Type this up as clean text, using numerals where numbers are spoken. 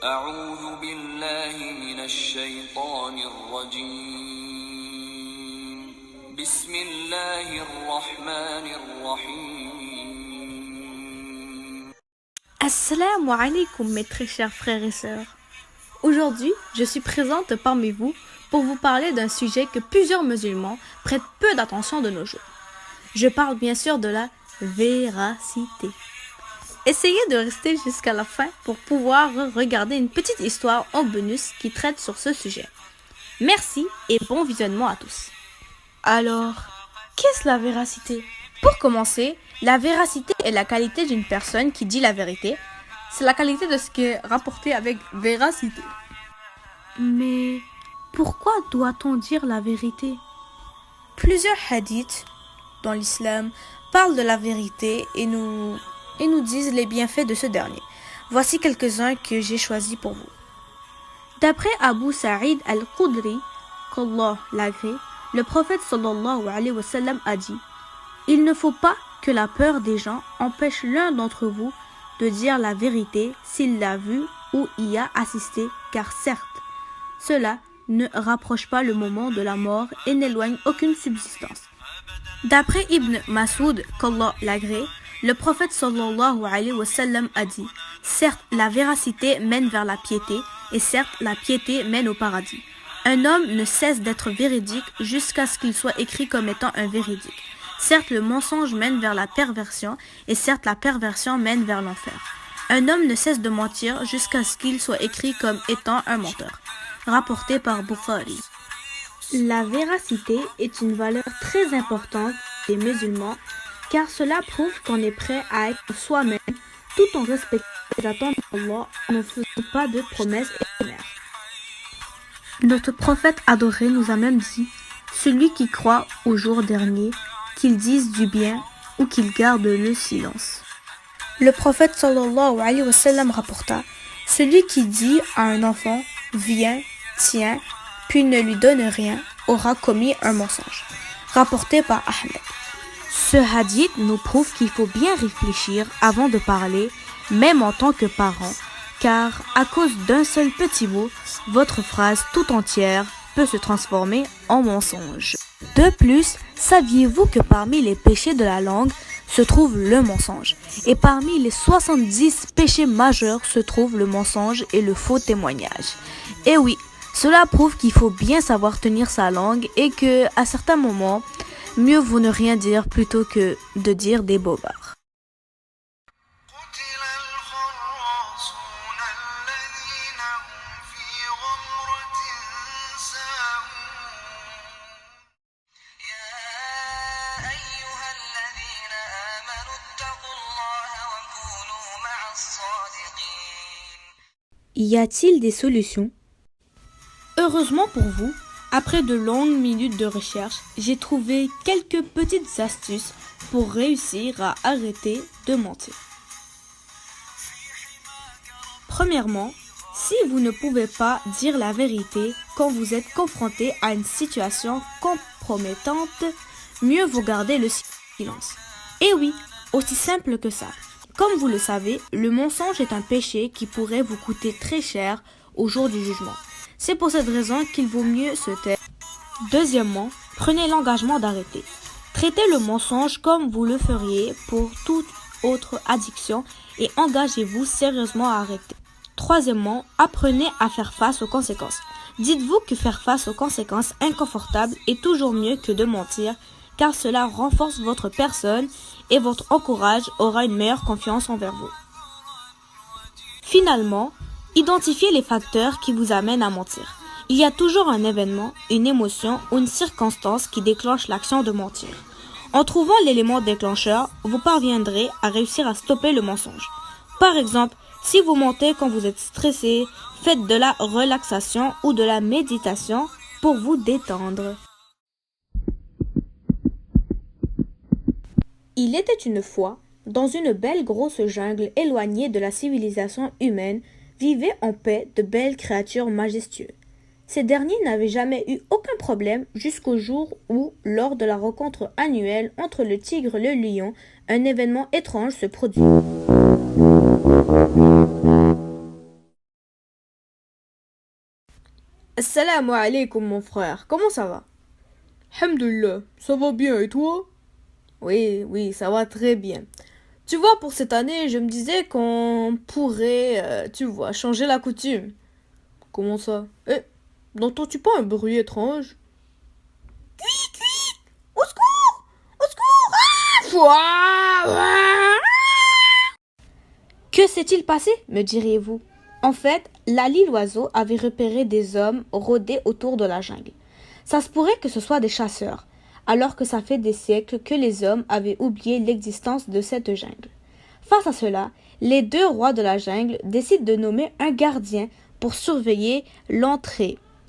أعوذ بالله من الشيطان الرجيم بسم الله الرحمن الرحيم Assalamu alaikum mes très chers frères et sœurs. Aujourd'hui, je suis présente parmi vous pour vous parler d'un sujet que plusieurs musulmans prêtent peu d'attention de nos jours. Je parle bien sûr de la véracité. Essayez de rester jusqu'à la fin pour pouvoir regarder une petite histoire en bonus qui traite sur ce sujet. Merci et bon visionnement à tous. Alors, qu'est-ce la véracité ? Pour commencer, la véracité est la qualité d'une personne qui dit la vérité. C'est la qualité de ce qui est rapporté avec véracité. Mais pourquoi doit-on dire la vérité ? Plusieurs hadiths dans l'islam parlent de la vérité et nous disent les bienfaits de ce dernier. Voici quelques-uns que j'ai choisis pour vous. D'après Abu Sa'id al-Khudri, qu'Allah l'agrée, le prophète sallallahu alayhi wa sallam a dit « Il ne faut pas que la peur des gens empêche l'un d'entre vous de dire la vérité s'il l'a vu ou y a assisté, car certes, cela ne rapproche pas le moment de la mort et n'éloigne aucune subsistance. » D'après Ibn Mas'ud, qu'Allah l'agrée, le prophète sallallahu alayhi wa sallam a dit « Certes, la véracité mène vers la piété, et certes, la piété mène au paradis. Un homme ne cesse d'être véridique jusqu'à ce qu'il soit écrit comme étant un véridique. Certes, le mensonge mène vers la perversion, et certes, la perversion mène vers l'enfer. Un homme ne cesse de mentir jusqu'à ce qu'il soit écrit comme étant un menteur. » Rapporté par Bukhari. La véracité est une valeur très importante des musulmans, car cela prouve qu'on est prêt à être soi-même, tout en respectant les attentes d'Allah, en ne faisant pas de promesses éphémères. Notre prophète adoré nous a même dit « Celui qui croit au jour dernier, qu'il dise du bien ou qu'il garde le silence. » Le prophète sallallahu alayhi wa sallam rapporta « Celui qui dit à un enfant « Viens, tiens », puis ne lui donne rien, aura commis un mensonge. » Rapporté par Ahmed. Ce hadith nous prouve qu'il faut bien réfléchir avant de parler, même en tant que parent, car à cause d'un seul petit mot, votre phrase tout entière peut se transformer en mensonge. De plus, saviez-vous que parmi les péchés de la langue se trouve le mensonge, et parmi les 70 péchés majeurs se trouve le mensonge et le faux témoignage. Et oui, cela prouve qu'il faut bien savoir tenir sa langue et que, à certains moments, mieux vaut ne rien dire plutôt que de dire des bobards. Y a-t-il des solutions ? Heureusement pour vous, après de longues minutes de recherche, j'ai trouvé quelques petites astuces pour réussir à arrêter de mentir. Premièrement, si vous ne pouvez pas dire la vérité quand vous êtes confronté à une situation compromettante, mieux vaut garder le silence. Et oui, aussi simple que ça. Comme vous le savez, le mensonge est un péché qui pourrait vous coûter très cher au jour du jugement. C'est pour cette raison qu'il vaut mieux se taire. Deuxièmement, prenez l'engagement d'arrêter. Traitez le mensonge comme vous le feriez pour toute autre addiction et engagez-vous sérieusement à arrêter. Troisièmement, apprenez à faire face aux conséquences. Dites-vous que faire face aux conséquences inconfortables est toujours mieux que de mentir, car cela renforce votre personne et votre entourage aura une meilleure confiance envers vous. Finalement, identifiez les facteurs qui vous amènent à mentir. Il y a toujours un événement, une émotion ou une circonstance qui déclenche l'action de mentir. En trouvant l'élément déclencheur, vous parviendrez à réussir à stopper le mensonge. Par exemple, si vous mentez quand vous êtes stressé, faites de la relaxation ou de la méditation pour vous détendre. Il était une fois, dans une belle grosse jungle éloignée de la civilisation humaine, vivaient en paix de belles créatures majestueuses. Ces derniers n'avaient jamais eu aucun problème jusqu'au jour où, lors de la rencontre annuelle entre le tigre et le lion, un événement étrange se produit. Assalamu alaikum mon frère, comment ça va? Alhamdulillah, ça va bien et toi? Oui, ça va très bien. Tu vois, pour cette année, je me disais qu'on pourrait, tu vois, changer la coutume. Comment ça? N'entends-tu pas un bruit étrange? Au secours! Au secours! Que s'est-il passé, me diriez-vous? En fait, Lali l'oiseau avait repéré des hommes rôder autour de la jungle. Ça se pourrait que ce soit des chasseurs, alors que ça fait des siècles que les hommes avaient oublié l'existence de cette jungle. Face à cela, les deux rois de la jungle décident de nommer un gardien pour surveiller l'entrée